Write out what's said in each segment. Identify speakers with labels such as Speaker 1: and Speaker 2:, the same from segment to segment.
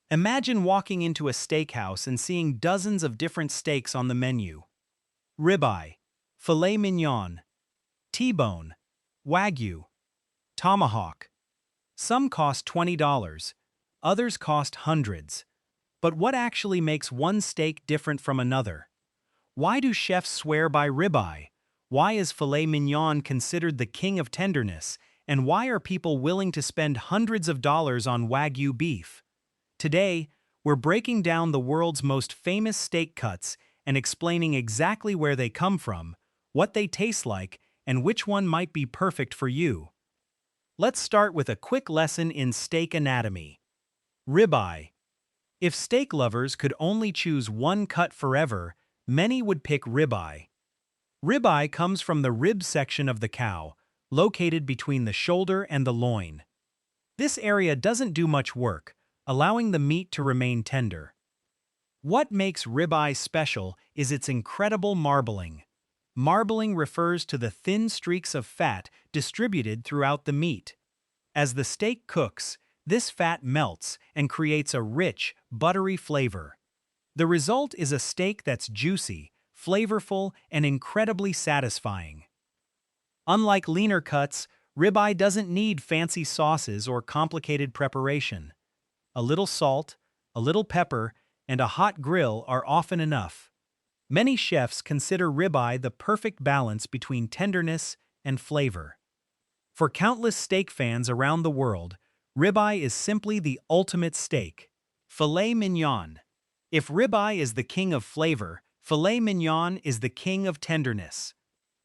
Speaker 1: Imagine walking into a steakhouse and seeing dozens of different steaks on the menu. Ribeye, filet mignon, T-bone, Wagyu, Tomahawk. Some cost $20, others cost hundreds. But what actually makes one steak different from another? Why do chefs swear by ribeye? Why is filet mignon considered the king of tenderness? And why are people willing to spend hundreds of dollars on Wagyu beef? Today, we're breaking down the world's most famous steak cuts and explaining exactly where they come from, what they taste like, and which one might be perfect for you. Let's start with a quick lesson in steak anatomy. Ribeye. If steak lovers could only choose one cut forever, many would pick ribeye. Ribeye comes from the rib section of the cow, located between the shoulder and the loin. This area doesn't do much work, allowing the meat to remain tender. What makes ribeye special is its incredible marbling. Marbling refers to the thin streaks of fat distributed throughout the meat. As the steak cooks, this fat melts and creates a rich, buttery flavor. The result is a steak that's juicy, flavorful, and incredibly satisfying. Unlike leaner cuts, ribeye doesn't need fancy sauces or complicated preparation. A little salt, a little pepper, and a hot grill are often enough. Many chefs consider ribeye the perfect balance between tenderness and flavor. For countless steak fans around the world, ribeye is simply the ultimate steak. Filet mignon. If ribeye is the king of flavor, filet mignon is the king of tenderness.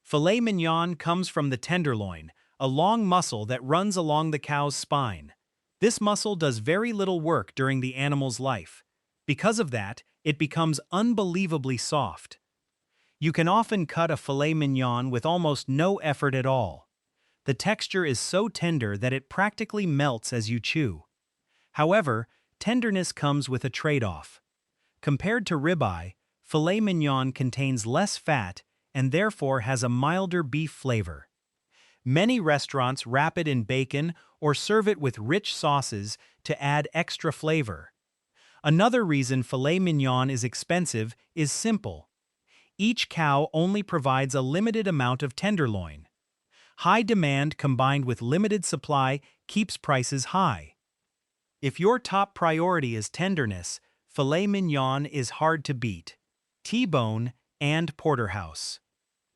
Speaker 1: Filet mignon comes from the tenderloin, a long muscle that runs along the cow's spine. This muscle does very little work during the animal's life. Because of that, it becomes unbelievably soft. You can often cut a filet mignon with almost no effort at all. The texture is so tender that it practically melts as you chew. However, tenderness comes with a trade-off. Compared to ribeye, filet mignon contains less fat and therefore has a milder beef flavor. Many restaurants wrap it in bacon or serve it with rich sauces to add extra flavor. Another reason filet mignon is expensive is simple. Each cow only provides a limited amount of tenderloin. High demand combined with limited supply keeps prices high. If your top priority is tenderness, filet mignon is hard to beat. T-bone and porterhouse.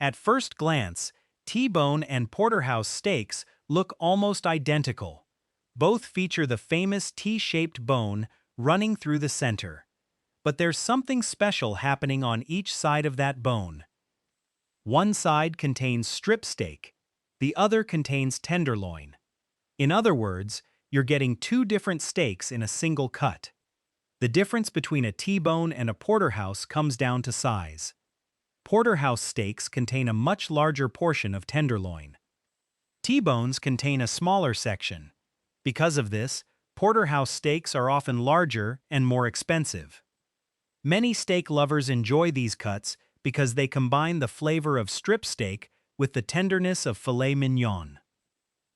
Speaker 1: At first glance, T-bone and porterhouse steaks look almost identical. Both feature the famous T-shaped bone running through the center. But there's something special happening on each side of that bone. One side contains strip steak, the other contains tenderloin. In other words, you're getting two different steaks in a single cut. The difference between a T-bone and a porterhouse comes down to size. Porterhouse steaks contain a much larger portion of tenderloin. T-bones contain a smaller section. Because of this, porterhouse steaks are often larger and more expensive. Many steak lovers enjoy these cuts because they combine the flavor of strip steak with the tenderness of filet mignon.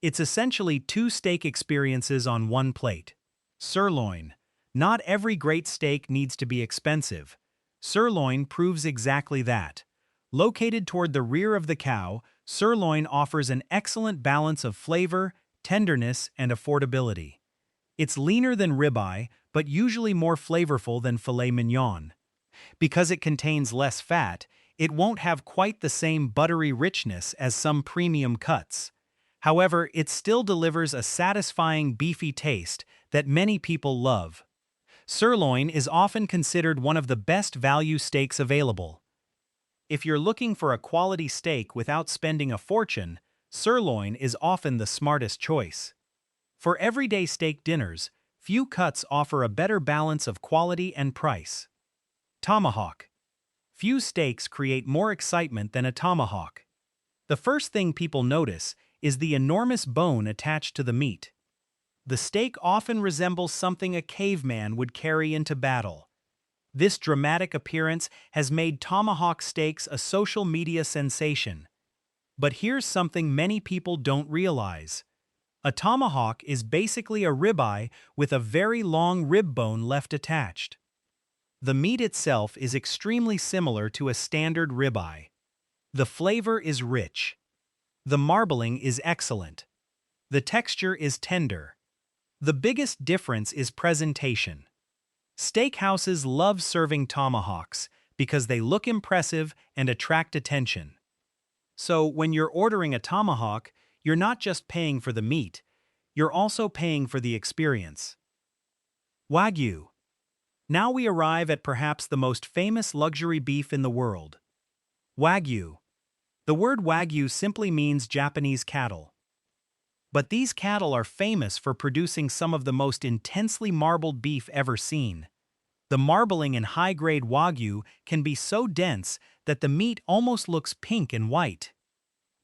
Speaker 1: It's essentially two steak experiences on one plate. Sirloin. Not every great steak needs to be expensive. Sirloin proves exactly that. Located toward the rear of the cow, sirloin offers an excellent balance of flavor, tenderness, and affordability. It's leaner than ribeye, but usually more flavorful than filet mignon. Because it contains less fat, it won't have quite the same buttery richness as some premium cuts. However, it still delivers a satisfying beefy taste that many people love. Sirloin is often considered one of the best value steaks available. If you're looking for a quality steak without spending a fortune, sirloin is often the smartest choice. For everyday steak dinners, few cuts offer a better balance of quality and price. Tomahawk. Few steaks create more excitement than a tomahawk. The first thing people notice is the enormous bone attached to the meat. The steak often resembles something a caveman would carry into battle. This dramatic appearance has made tomahawk steaks a social media sensation. But here's something many people don't realize. A tomahawk is basically a ribeye with a very long rib bone left attached. The meat itself is extremely similar to a standard ribeye. The flavor is rich. The marbling is excellent. The texture is tender. The biggest difference is presentation. Steakhouses love serving tomahawks because they look impressive and attract attention. So when you're ordering a tomahawk, you're not just paying for the meat, you're also paying for the experience. Wagyu. Now we arrive at perhaps the most famous luxury beef in the world. Wagyu. The word Wagyu simply means Japanese cattle. But these cattle are famous for producing some of the most intensely marbled beef ever seen. The marbling in high-grade Wagyu can be so dense that the meat almost looks pink and white.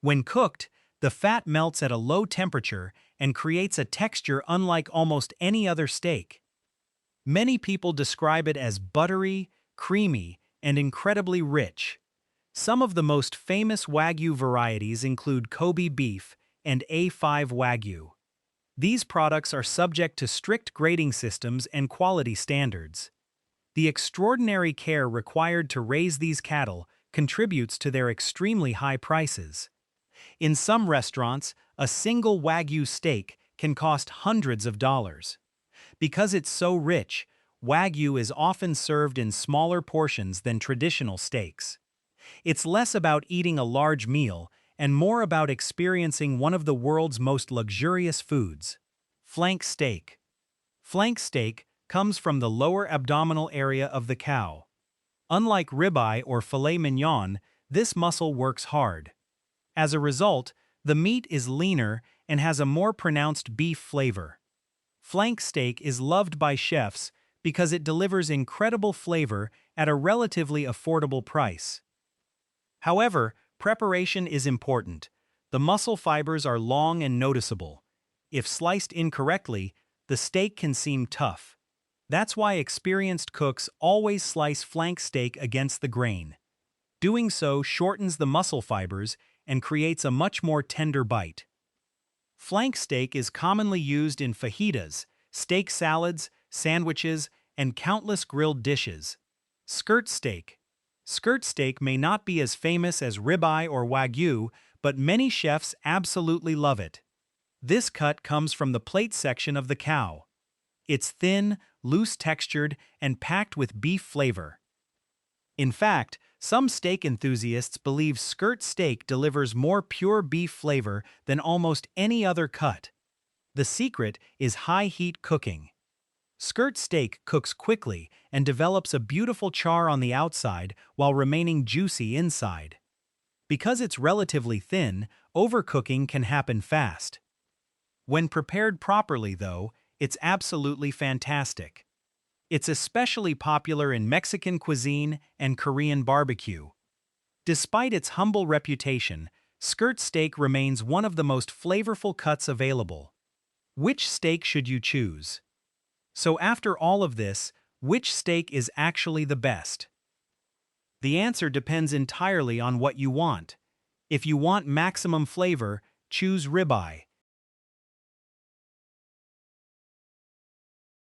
Speaker 1: When cooked, the fat melts at a low temperature and creates a texture unlike almost any other steak. Many people describe it as buttery, creamy, and incredibly rich. Some of the most famous Wagyu varieties include Kobe beef and A5 Wagyu. These products are subject to strict grading systems and quality standards. The extraordinary care required to raise these cattle contributes to their extremely high prices. In some restaurants, a single Wagyu steak can cost hundreds of dollars. Because it's so rich, Wagyu is often served in smaller portions than traditional steaks. It's less about eating a large meal and more about experiencing one of the world's most luxurious foods. Flank steak. Flank steak comes from the lower abdominal area of the cow. Unlike ribeye or filet mignon, this muscle works hard. As a result, the meat is leaner and has a more pronounced beef flavor. Flank steak is loved by chefs because it delivers incredible flavor at a relatively affordable price. However, preparation is important. The muscle fibers are long and noticeable. If sliced incorrectly, the steak can seem tough. That's why experienced cooks always slice flank steak against the grain. Doing so shortens the muscle fibers and creates a much more tender bite. Flank steak is commonly used in fajitas, steak salads, sandwiches, and countless grilled dishes. Skirt steak. Skirt steak may not be as famous as ribeye or Wagyu, but many chefs absolutely love it. This cut comes from the plate section of the cow. It's thin, loose-textured, and packed with beef flavor. In fact, some steak enthusiasts believe skirt steak delivers more pure beef flavor than almost any other cut. The secret is high-heat cooking. Skirt steak cooks quickly and develops a beautiful char on the outside while remaining juicy inside. Because it's relatively thin, overcooking can happen fast. When prepared properly, though, it's absolutely fantastic. It's especially popular in Mexican cuisine and Korean barbecue. Despite its humble reputation, skirt steak remains one of the most flavorful cuts available. Which steak should you choose? So after all of this, which steak is actually the best? The answer depends entirely on what you want. If you want maximum flavor, choose ribeye.